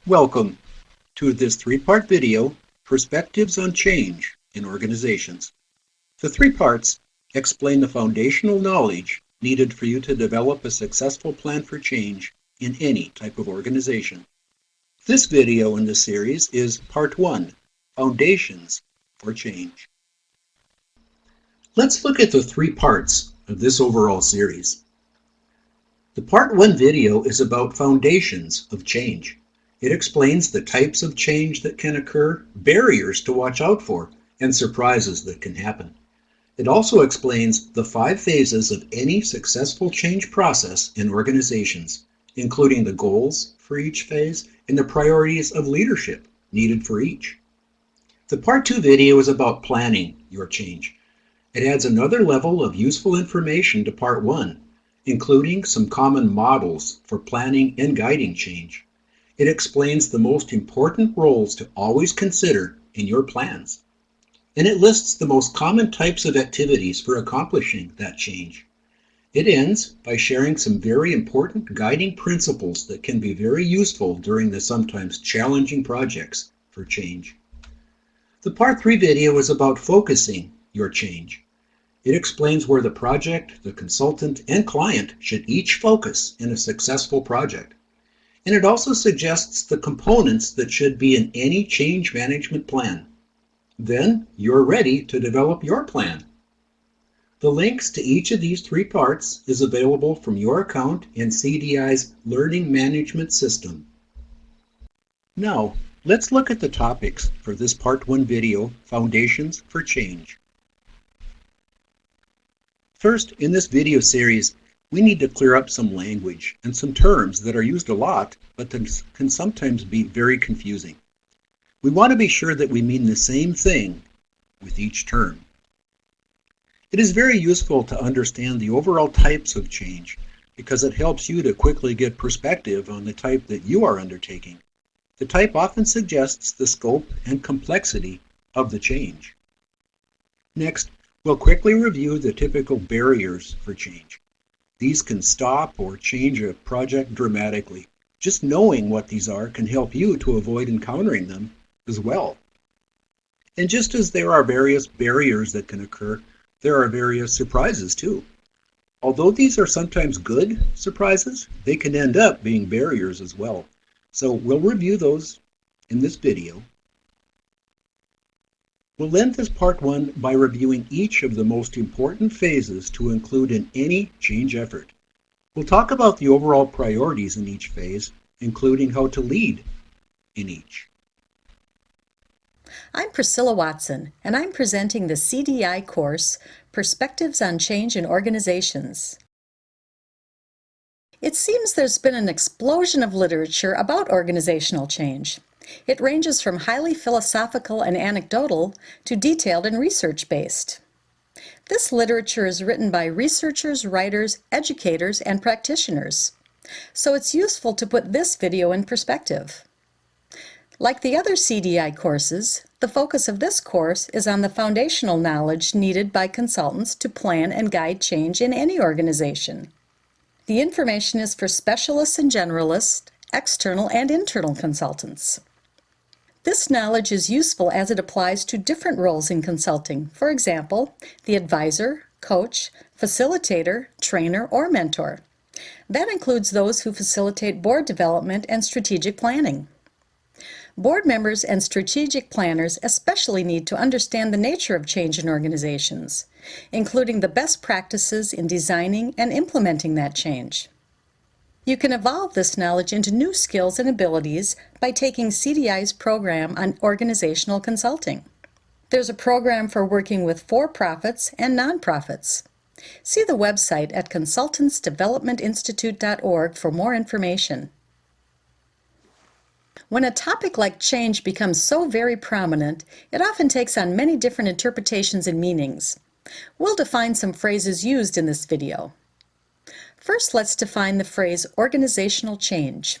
Welcome to this three-part video, Perspectives on Change in Organizations. The three parts explain the foundational knowledge needed for you to develop a successful plan for change in any type of organization. This video in this series is Part 1, Foundations for Change. Let's look at the three parts of this overall series. The Part 1 video is about foundations of change. It explains the types of change that can occur, barriers to watch out for, and surprises that can happen. It also explains the 5 phases of any successful change process in organizations, including the goals for each phase and the priorities of leadership needed for each. The Part 2 video is about planning your change. It adds another level of useful information to Part 1, including some common models for planning and guiding change. It explains the most important roles to always consider in your plans. And it lists the most common types of activities for accomplishing that change. It ends by sharing some very important guiding principles that can be very useful during the sometimes challenging projects for change. The Part 3 video is about focusing your change. It explains where the project, the consultant, and client should each focus in a successful project. And it also suggests the components that should be in any change management plan. Then you're ready to develop your plan. The links to each of these three parts is available from your account in CDI's Learning Management System. Now, let's look at the topics for this Part 1 video, Foundations for Change. First, in this video series, we need to clear up some language and some terms that are used a lot, but that can sometimes be very confusing. We want to be sure that we mean the same thing with each term. It is very useful to understand the overall types of change because it helps you to quickly get perspective on the type that you are undertaking. The type often suggests the scope and complexity of the change. Next, we'll quickly review the typical barriers for change. These can stop or change a project dramatically. Just knowing what these are can help you to avoid encountering them as well. And just as there are various barriers that can occur, there are various surprises too. Although these are sometimes good surprises, they can end up being barriers as well. So we'll review those in this video. We'll end this Part 1 by reviewing each of the most important phases to include in any change effort. We'll talk about the overall priorities in each phase, including how to lead in each. I'm Priscilla Watson, and I'm presenting the CDI course, Perspectives on Change in Organizations. It seems there's been an explosion of literature about organizational change. It ranges from highly philosophical and anecdotal to detailed and research-based. This literature is written by researchers, writers, educators, and practitioners. So it's useful to put this video in perspective. Like the other CDI courses, the focus of this course is on the foundational knowledge needed by consultants to plan and guide change in any organization. The information is for specialists and generalists, external and internal consultants. This knowledge is useful as it applies to different roles in consulting. For example, the advisor, coach, facilitator, trainer, or mentor. That includes those who facilitate board development and strategic planning. Board members and strategic planners especially need to understand the nature of change in organizations, including the best practices in designing and implementing that change. You can evolve this knowledge into new skills and abilities by taking CDI's program on organizational consulting. There's a program for working with for-profits and nonprofits. See the website at consultantsdevelopmentinstitute.org for more information. When a topic like change becomes so very prominent, it often takes on many different interpretations and meanings. We'll define some phrases used in this video. First, let's define the phrase organizational change.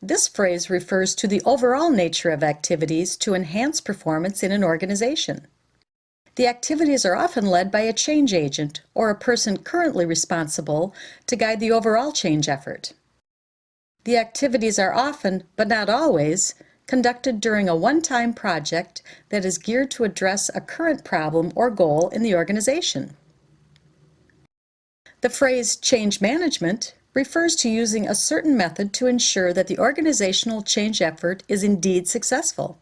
This phrase refers to the overall nature of activities to enhance performance in an organization. The activities are often led by a change agent or a person currently responsible to guide the overall change effort. The activities are often, but not always, conducted during a one-time project that is geared to address a current problem or goal in the organization. The phrase change management refers to using a certain method to ensure that the organizational change effort is indeed successful.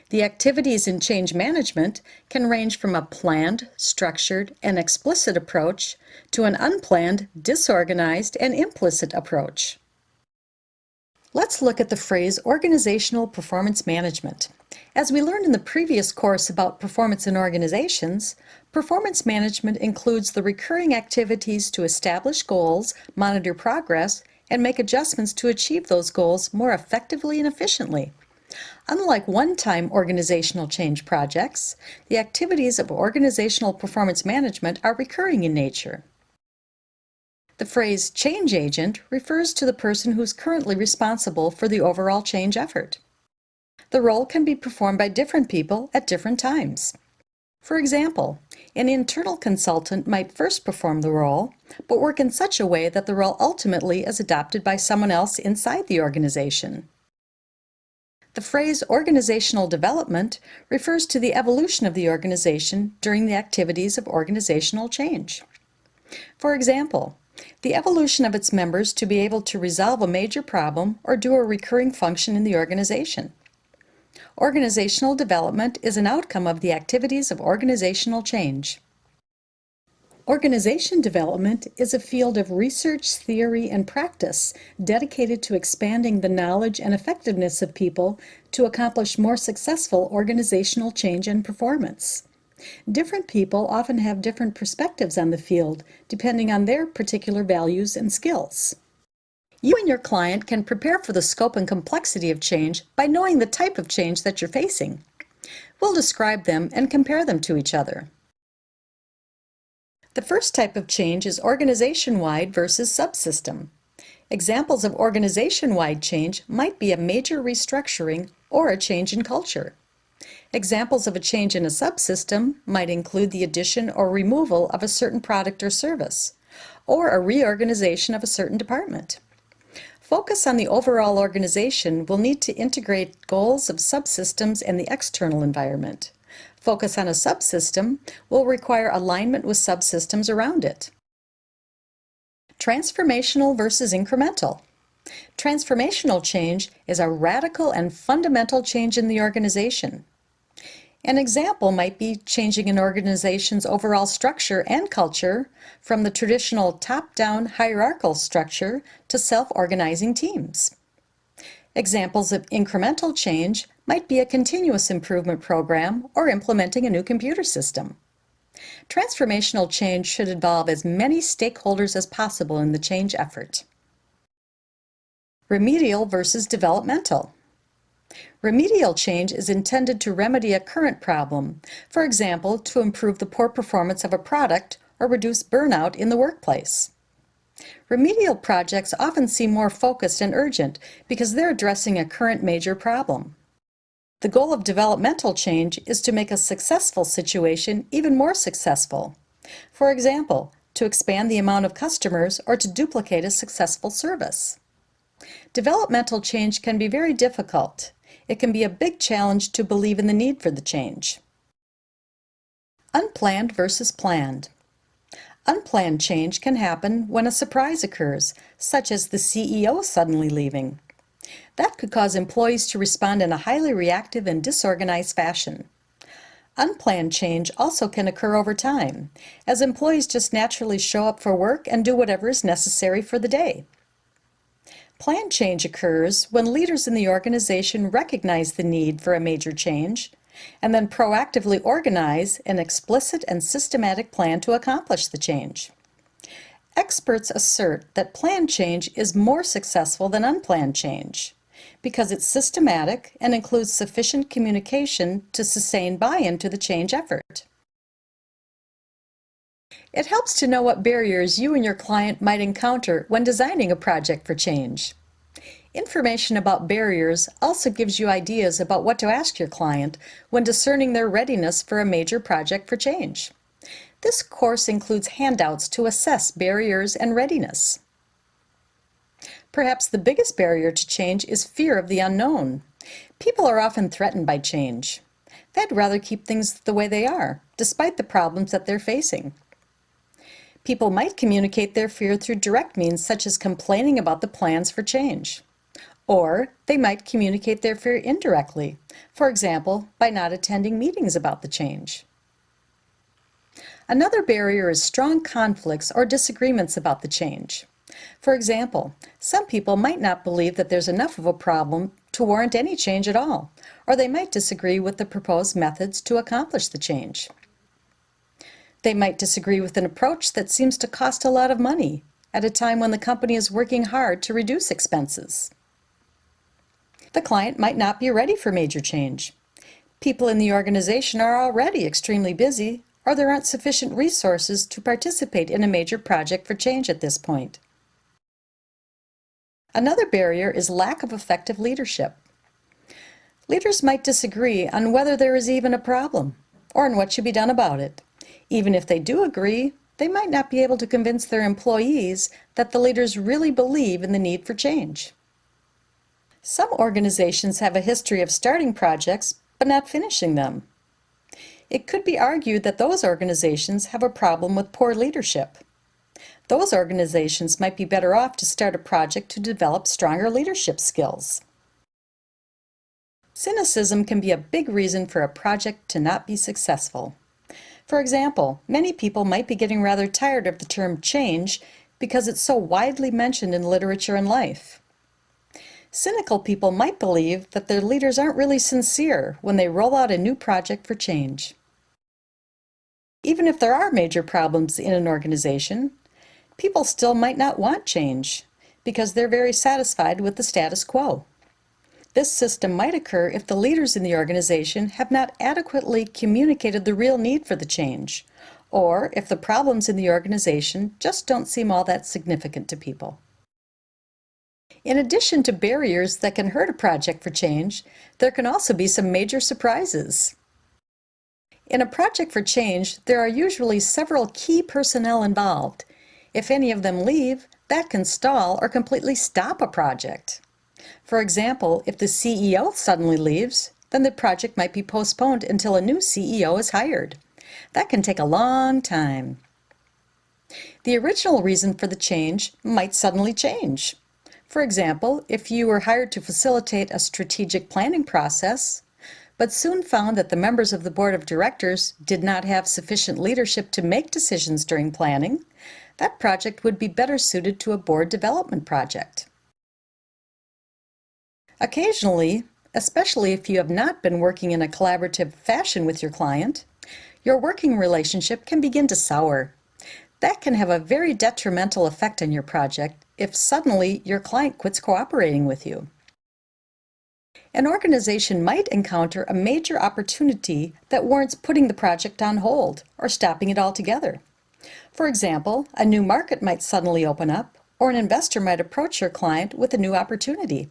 The activities in change management can range from a planned, structured, and explicit approach to an unplanned, disorganized, and implicit approach. Let's look at the phrase organizational performance management. As we learned in the previous course about performance in organizations, performance management includes the recurring activities to establish goals, monitor progress, and make adjustments to achieve those goals more effectively and efficiently. Unlike one-time organizational change projects, the activities of organizational performance management are recurring in nature. The phrase change agent refers to the person who's currently responsible for the overall change effort. The role can be performed by different people at different times. For example, an internal consultant might first perform the role, but work in such a way that the role ultimately is adopted by someone else inside the organization. The phrase organizational development refers to the evolution of the organization during the activities of organizational change. For example, the evolution of its members to be able to resolve a major problem or do a recurring function in the organization. Organizational development is an outcome of the activities of organizational change. Organization development is a field of research, theory, and practice dedicated to expanding the knowledge and effectiveness of people to accomplish more successful organizational change and performance. Different people often have different perspectives on the field, depending on their particular values and skills. You and your client can prepare for the scope and complexity of change by knowing the type of change that you're facing. We'll describe them and compare them to each other. The first type of change is organization-wide versus subsystem. Examples of organization-wide change might be a major restructuring or a change in culture. Examples of a change in a subsystem might include the addition or removal of a certain product or service, or a reorganization of a certain department. Focus on the overall organization will need to integrate goals of subsystems and the external environment. Focus on a subsystem will require alignment with subsystems around it. Transformational versus incremental. Transformational change is a radical and fundamental change in the organization. An example might be changing an organization's overall structure and culture from the traditional top-down hierarchical structure to self-organizing teams. Examples of incremental change might be a continuous improvement program or implementing a new computer system. Transformational change should involve as many stakeholders as possible in the change effort. Remedial versus developmental. Remedial change is intended to remedy a current problem, for example, to improve the poor performance of a product or reduce burnout in the workplace. Remedial projects often seem more focused and urgent because they're addressing a current major problem. The goal of developmental change is to make a successful situation even more successful. For example, to expand the amount of customers or to duplicate a successful service. Developmental change can be very difficult. It can be a big challenge to believe in the need for the change. Unplanned versus planned. Unplanned change can happen when a surprise occurs, such as the CEO suddenly leaving. That could cause employees to respond in a highly reactive and disorganized fashion. Unplanned change also can occur over time, as employees just naturally show up for work and do whatever is necessary for the day. Planned change occurs when leaders in the organization recognize the need for a major change and then proactively organize an explicit and systematic plan to accomplish the change. Experts assert that planned change is more successful than unplanned change because it's systematic and includes sufficient communication to sustain buy-in to the change effort. It helps to know what barriers you and your client might encounter when designing a project for change. Information about barriers also gives you ideas about what to ask your client when discerning their readiness for a major project for change. This course includes handouts to assess barriers and readiness. Perhaps the biggest barrier to change is fear of the unknown. People are often threatened by change. They'd rather keep things the way they are, despite the problems that they're facing. People might communicate their fear through direct means such as complaining about the plans for change. Or they might communicate their fear indirectly, for example, by not attending meetings about the change. Another barrier is strong conflicts or disagreements about the change. For example, some people might not believe that there's enough of a problem to warrant any change at all, or they might disagree with the proposed methods to accomplish the change. They might disagree with an approach that seems to cost a lot of money at a time when the company is working hard to reduce expenses. The client might not be ready for major change. People in the organization are already extremely busy, or there aren't sufficient resources to participate in a major project for change at this point. Another barrier is lack of effective leadership. Leaders might disagree on whether there is even a problem, or on what should be done about it. Even if they do agree, they might not be able to convince their employees that the leaders really believe in the need for change. Some organizations have a history of starting projects but not finishing them. It could be argued that those organizations have a problem with poor leadership. Those organizations might be better off to start a project to develop stronger leadership skills. Cynicism can be a big reason for a project to not be successful. For example, many people might be getting rather tired of the term change because it's so widely mentioned in literature and life. Cynical people might believe that their leaders aren't really sincere when they roll out a new project for change. Even if there are major problems in an organization, people still might not want change because they're very satisfied with the status quo. This system might occur if the leaders in the organization have not adequately communicated the real need for the change, or if the problems in the organization just don't seem all that significant to people. In addition to barriers that can hurt a project for change, there can also be some major surprises. In a project for change, there are usually several key personnel involved. If any of them leave, that can stall or completely stop a project. For example, if the CEO suddenly leaves, then the project might be postponed until a new CEO is hired. That can take a long time. The original reason for the change might suddenly change. For example, if you were hired to facilitate a strategic planning process, but soon found that the members of the board of directors did not have sufficient leadership to make decisions during planning, that project would be better suited to a board development project. Occasionally, especially if you have not been working in a collaborative fashion with your client, your working relationship can begin to sour. That can have a very detrimental effect on your project if suddenly your client quits cooperating with you. An organization might encounter a major opportunity that warrants putting the project on hold or stopping it altogether. For example, a new market might suddenly open up, or an investor might approach your client with a new opportunity.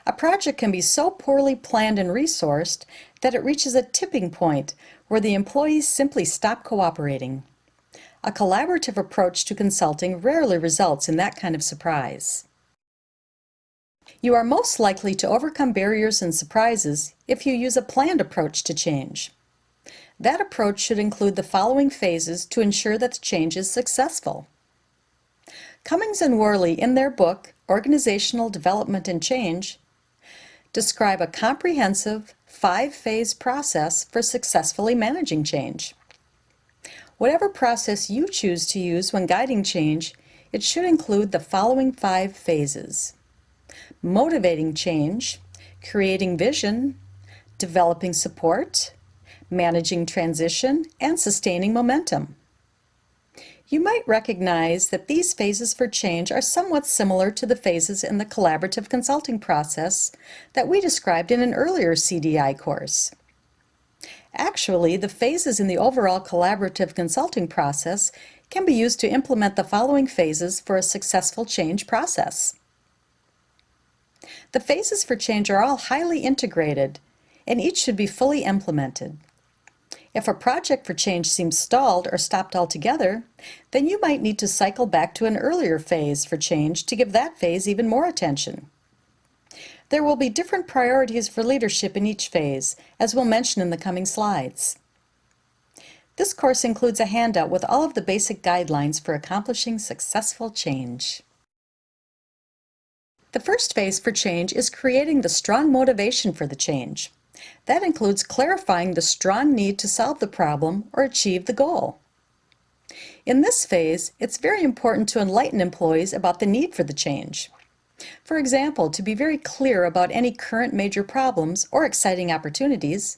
A project can be so poorly planned and resourced that it reaches a tipping point where the employees simply stop cooperating. A collaborative approach to consulting rarely results in that kind of surprise. You are most likely to overcome barriers and surprises if you use a planned approach to change. That approach should include the following phases to ensure that the change is successful. Cummings and Worley, in their book, Organizational Development and Change, describe a comprehensive 5-phase process for successfully managing change. Whatever process you choose to use when guiding change, it should include the following 5 phases: motivating change, creating vision, developing support, managing transition, and sustaining momentum. You might recognize that these phases for change are somewhat similar to the phases in the collaborative consulting process that we described in an earlier CDI course. Actually, the phases in the overall collaborative consulting process can be used to implement the following phases for a successful change process. The phases for change are all highly integrated, and each should be fully implemented. If a project for change seems stalled or stopped altogether, then you might need to cycle back to an earlier phase for change to give that phase even more attention. There will be different priorities for leadership in each phase, as we'll mention in the coming slides. This course includes a handout with all of the basic guidelines for accomplishing successful change. The first phase for change is creating the strong motivation for the change. That includes clarifying the strong need to solve the problem or achieve the goal. In this phase, it's very important to enlighten employees about the need for the change. For example, to be very clear about any current major problems or exciting opportunities,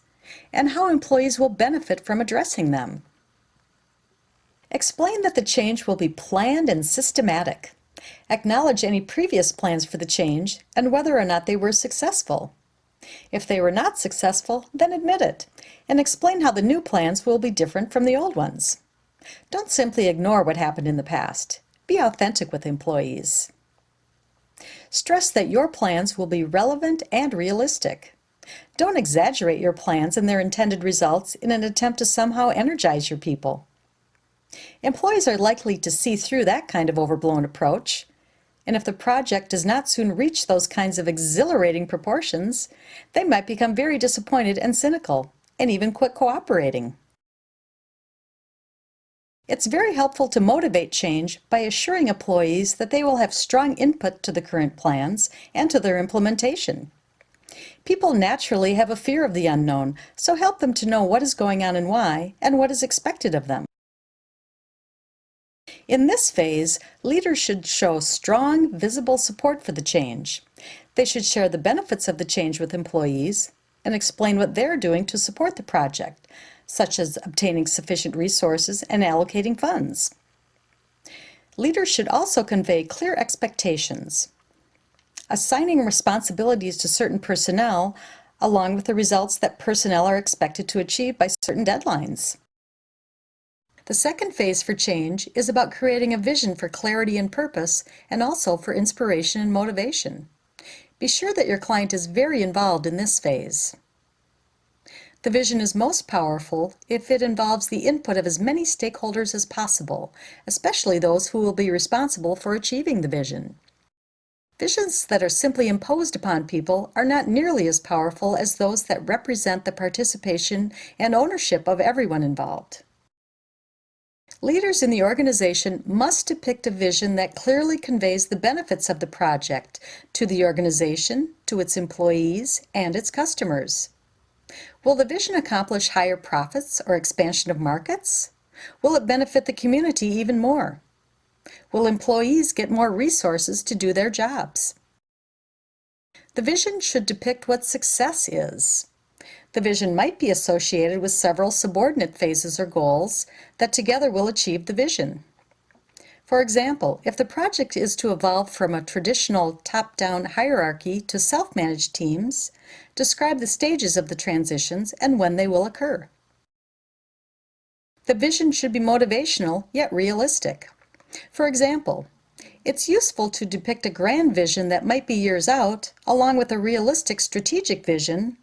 and how employees will benefit from addressing them. Explain that the change will be planned and systematic. Acknowledge any previous plans for the change and whether or not they were successful. If they were not successful, then admit it, and explain how the new plans will be different from the old ones. Don't simply ignore what happened in the past. Be authentic with employees. Stress that your plans will be relevant and realistic. Don't exaggerate your plans and their intended results in an attempt to somehow energize your people. Employees are likely to see through that kind of overblown approach, and if the project does not soon reach those kinds of exhilarating proportions, they might become very disappointed and cynical, and even quit cooperating. It's very helpful to motivate change by assuring employees that they will have strong input to the current plans and to their implementation. People naturally have a fear of the unknown, so help them to know what is going on and why, and what is expected of them. In this phase, leaders should show strong, visible support for the change. They should share the benefits of the change with employees and explain what they're doing to support the project, such as obtaining sufficient resources and allocating funds. Leaders should also convey clear expectations, assigning responsibilities to certain personnel, along with the results that personnel are expected to achieve by certain deadlines. The second phase for change is about creating a vision for clarity and purpose, and also for inspiration and motivation. Be sure that your client is very involved in this phase. The vision is most powerful if it involves the input of as many stakeholders as possible, especially those who will be responsible for achieving the vision. Visions that are simply imposed upon people are not nearly as powerful as those that represent the participation and ownership of everyone involved. Leaders in the organization must depict a vision that clearly conveys the benefits of the project to the organization, to its employees, and its customers. Will the vision accomplish higher profits or expansion of markets? Will it benefit the community even more? Will employees get more resources to do their jobs? The vision should depict what success is. The vision might be associated with several subordinate phases or goals that together will achieve the vision. For example, if the project is to evolve from a traditional top-down hierarchy to self-managed teams, describe the stages of the transitions and when they will occur. The vision should be motivational yet realistic. For example, it's useful to depict a grand vision that might be years out, along with a realistic strategic vision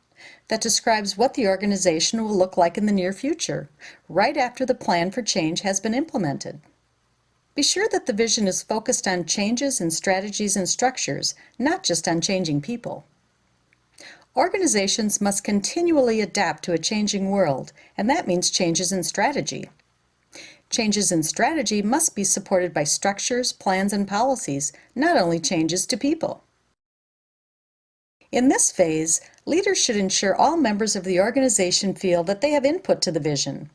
that describes what the organization will look like in the near future, right after the plan for change has been implemented. Be sure that the vision is focused on changes in strategies and structures, not just on changing people. Organizations must continually adapt to a changing world, and that means changes in strategy. Changes in strategy must be supported by structures, plans, and policies, not only changes to people. In this phase, leaders should ensure all members of the organization feel that they have input to the vision.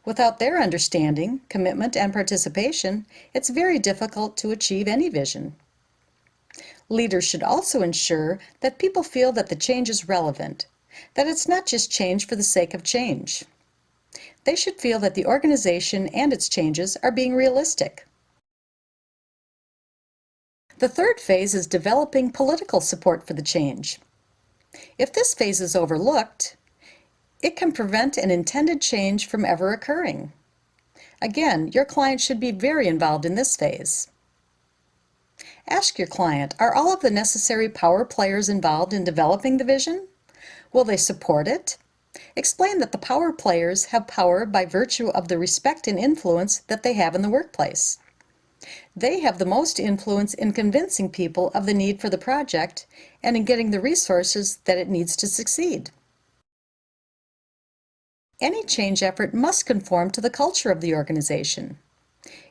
Without their understanding, commitment, and participation, it's very difficult to achieve any vision. Leaders should also ensure that people feel that the change is relevant, that it's not just change for the sake of change. They should feel that the organization and its changes are being realistic. The third phase is developing political support for the change. If this phase is overlooked, it can prevent an intended change from ever occurring. Again, your client should be very involved in this phase. Ask your client, are all of the necessary power players involved in developing the vision? Will they support it? Explain that the power players have power by virtue of the respect and influence that they have in the workplace. They have the most influence in convincing people of the need for the project and in getting the resources that it needs to succeed. Any change effort must conform to the culture of the organization.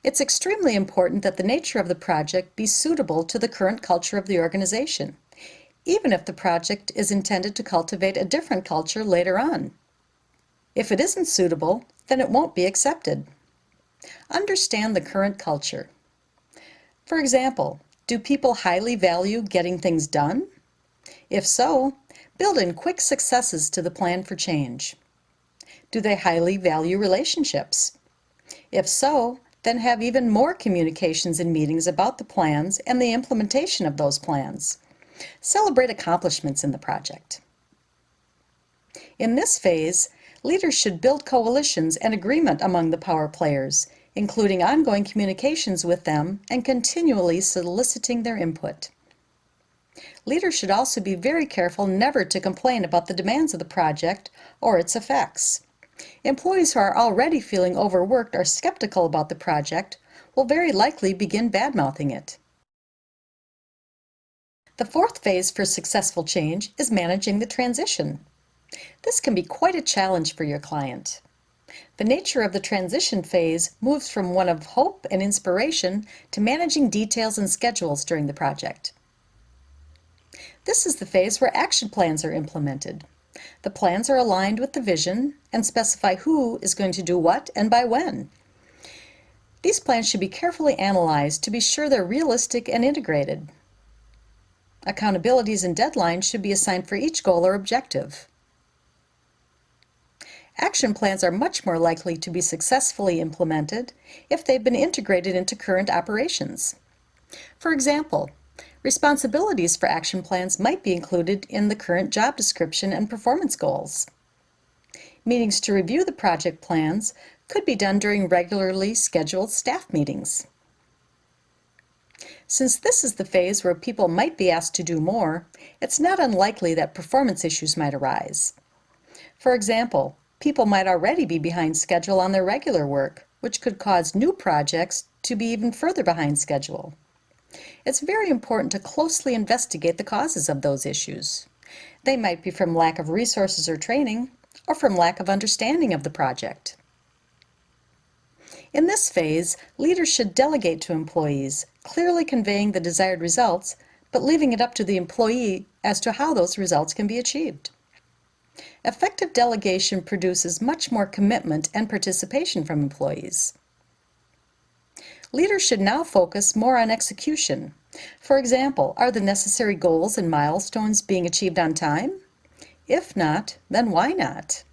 It's extremely important that the nature of the project be suitable to the current culture of the organization, even if the project is intended to cultivate a different culture later on. If it isn't suitable, then it won't be accepted. Understand the current culture. For example, do people highly value getting things done? If so, build in quick successes to the plan for change. Do they highly value relationships? If so, then have even more communications and meetings about the plans and the implementation of those plans. Celebrate accomplishments in the project. In this phase, leaders should build coalitions and agreement among the power players, including ongoing communications with them and continually soliciting their input. Leaders should also be very careful never to complain about the demands of the project or its effects. Employees who are already feeling overworked or skeptical about the project will very likely begin bad-mouthing it. The fourth phase for successful change is managing the transition. This can be quite a challenge for your client. The nature of the transition phase moves from one of hope and inspiration to managing details and schedules during the project. This is the phase where action plans are implemented. The plans are aligned with the vision and specify who is going to do what and by when. These plans should be carefully analyzed to be sure they're realistic and integrated. Accountabilities and deadlines should be assigned for each goal or objective. Action plans are much more likely to be successfully implemented if they've been integrated into current operations. For example, responsibilities for action plans might be included in the current job description and performance goals. Meetings to review the project plans could be done during regularly scheduled staff meetings. Since this is the phase where people might be asked to do more, it's not unlikely that performance issues might arise. For example, people might already be behind schedule on their regular work, which could cause new projects to be even further behind schedule. It's very important to closely investigate the causes of those issues. They might be from lack of resources or training, or from lack of understanding of the project. In this phase, leaders should delegate to employees, clearly conveying the desired results, but leaving it up to the employee as to how those results can be achieved. Effective delegation produces much more commitment and participation from employees. Leaders should now focus more on execution. For example, are the necessary goals and milestones being achieved on time? If not, then why not?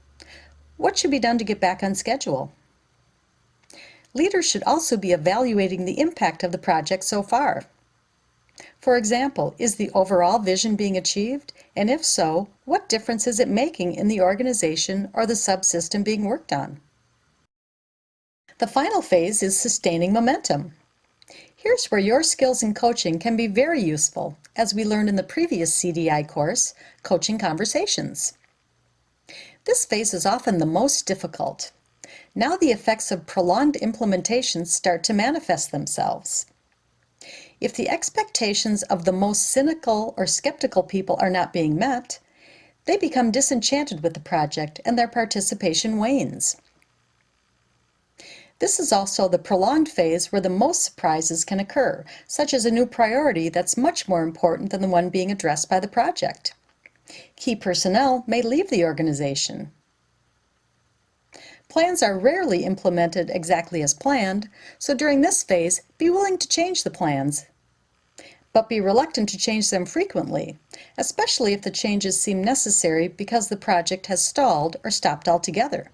What should be done to get back on schedule? Leaders should also be evaluating the impact of the project so far. For example, is the overall vision being achieved? And if so, what difference is it making in the organization or the subsystem being worked on? The final phase is sustaining momentum. Here's where your skills in coaching can be very useful, as we learned in the previous CDI course, Coaching Conversations. This phase is often the most difficult. Now the effects of prolonged implementation start to manifest themselves. If the expectations of the most cynical or skeptical people are not being met, they become disenchanted with the project and their participation wanes. This is also the prolonged phase where the most surprises can occur, such as a new priority that's much more important than the one being addressed by the project. Key personnel may leave the organization. Plans are rarely implemented exactly as planned, so during this phase, be willing to change the plans, but be reluctant to change them frequently, especially if the changes seem necessary because the project has stalled or stopped altogether.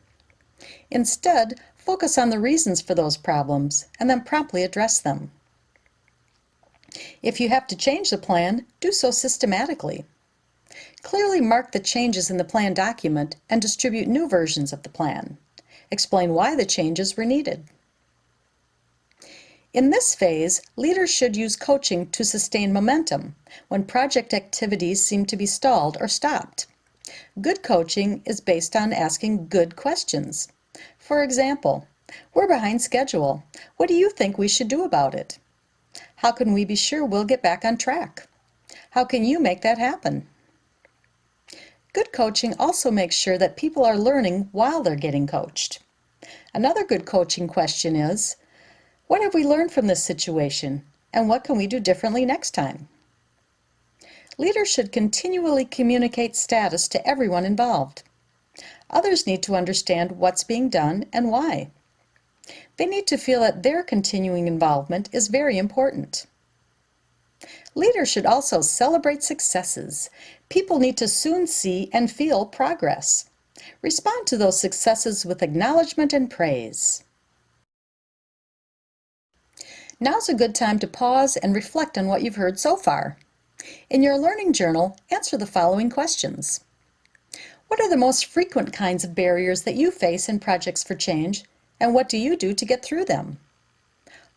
Instead, focus on the reasons for those problems and then promptly address them. If you have to change the plan, do so systematically. Clearly mark the changes in the plan document and distribute new versions of the plan. Explain why the changes were needed. In this phase, leaders should use coaching to sustain momentum when project activities seem to be stalled or stopped. Good coaching is based on asking good questions. For example, we're behind schedule. What do you think we should do about it? How can we be sure we'll get back on track? How can you make that happen? Good coaching also makes sure that people are learning while they're getting coached. Another good coaching question is, what have we learned from this situation, and what can we do differently next time? Leaders should continually communicate status to everyone involved. Others need to understand what's being done and why. They need to feel that their continuing involvement is very important. Leaders should also celebrate successes. People need to soon see and feel progress. Respond to those successes with acknowledgement and praise. Now's a good time to pause and reflect on what you've heard so far. In your learning journal, answer the following questions. What are the most frequent kinds of barriers that you face in projects for change, and what do you do to get through them?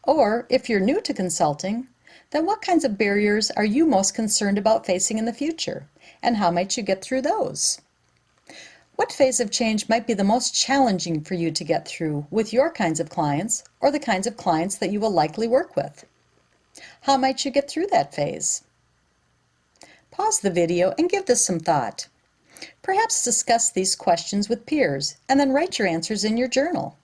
Or, if you're new to consulting, then what kinds of barriers are you most concerned about facing in the future, and how might you get through those? What phase of change might be the most challenging for you to get through with your kinds of clients or the kinds of clients that you will likely work with? How might you get through that phase? Pause the video and give this some thought. Perhaps discuss these questions with peers and then write your answers in your journal.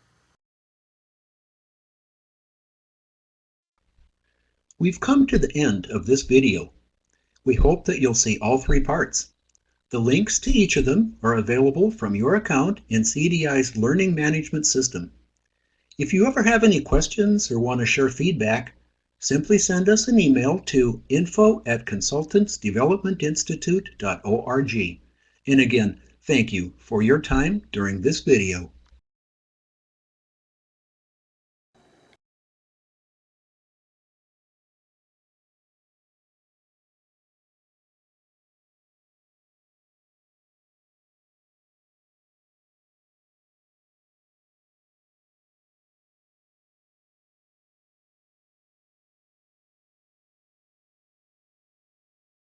We've come to the end of this video. We hope that you'll see all 3 parts. The links to each of them are available from your account in CDI's Learning Management System. If you ever have any questions or want to share feedback, simply send us an email to info@consultantsdevelopmentinstitute.org. And again, thank you for your time during this video.